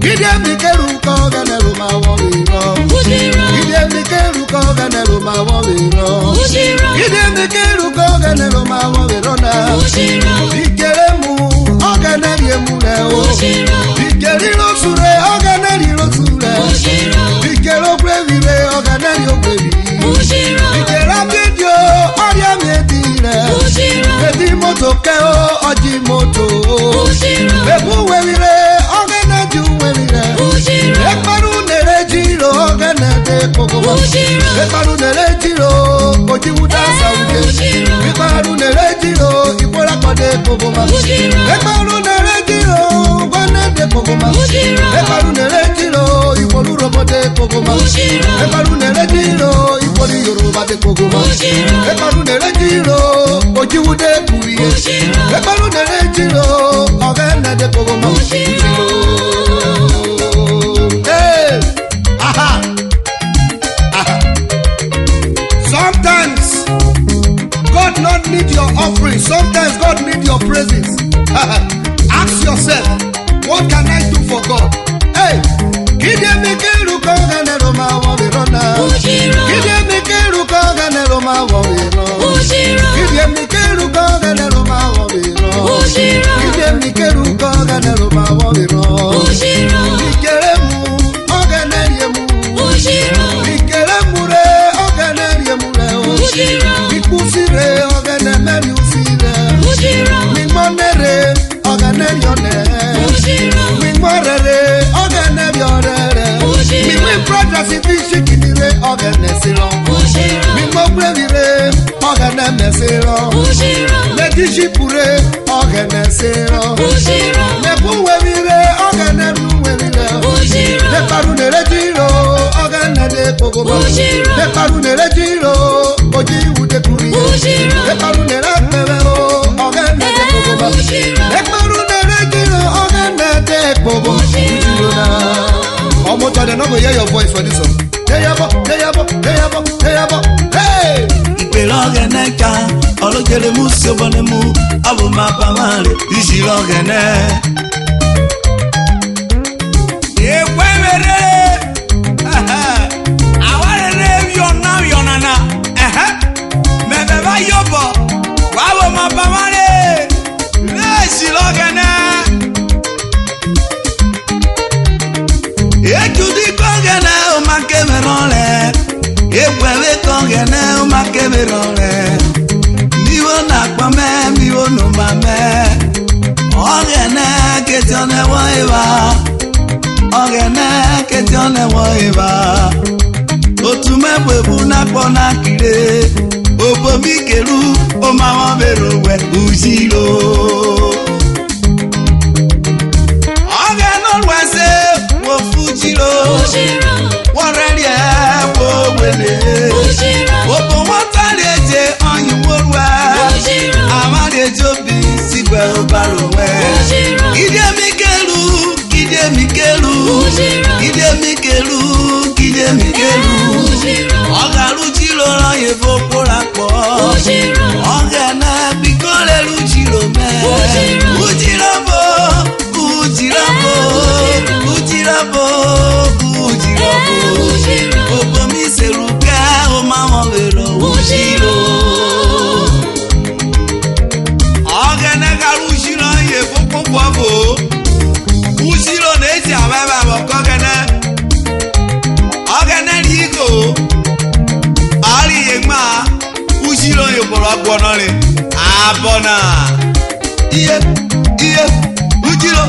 Gide mikeru koganero mawiro. Gide mikeru koganero mawiro. Gide mikeru koganero mawiro na. Dikeremu oganeriemu leo. Dikeriro sure oganeriiro sure. Dikero brevire oganerio brevi. Dikera video oria medire. Edi moto keo oji moto. Ebu wevire oganeju wevire. Ekparu nere jiro oganede kogoma. Ekparu nere jiro oji wuda saude. Ekparu nere jiro ipola kode kogoma. Ekparu nere jiro oganede kogoma. Ekparu nere jiro ipolu robode kogoma. Ekparu nere jiro ipoli yoruba de kogoma. Ekparu nere jiro oji wude kuri. Ekparu nere jiro oganede kogoma. Hey, aha. Sometimes God not need your offering. Sometimes God need your praises. Ask yourself, what can I do for God? Hey, Gide mikeru koganero mawirona. Gide mikeru koganero mawiro. Gide mikeru koganero mawiro. Gide mikeru koganero mawiro. Dikeremu oganeriemu. Dikeremu re oganeriemu leo. Dikusire oganemeriusire. Mimonere oganerione. Mimorere oganeriorere. Mimi brothers ifishikinire oganesiro. Mimobrevire oganemesiro. Medishipure oganesiro. Nebuwevire oganeruwevire. Neparunere jiro oganede kogoma. Neparunere jiro oji wude kuri. Neparunere pevero oganede kogoma. Neparunere jiro oganede kogoma. Almost I don't know hear your voice for this one. Hey! Ipelogeneka, ologere musio bonemu, abu mapamare, ishilogene. Ekwemere, awarere yonana, mebeba yobo, wabo mapamare, ishilogene. Ejudi kongene umakemerole, ekwewe kongene umakemerole. Miwo nakpame, miwo numame. Ogene ketione woiba, ogene ketione woiba. Otumebwebu nakpona kire, obomikeru omawo berowe ujiro. Ogene olwese Fujiro, warari wo wele. Opo wataleje anyu worwa. Amade jobi sigwe obarowe. Gide mikeru. Ogaru jiro raye fopolapo. Ogana bikole lujiro me. Ujirabo. Obo mi seruka o mama vero ujiro. Ogene garu ujiro ye popo kwabo. Ujiro neji ababa bokogene. Ogene ligo. Ali yema ujiro yo bolo agbonore. Abona. Iye ujiro.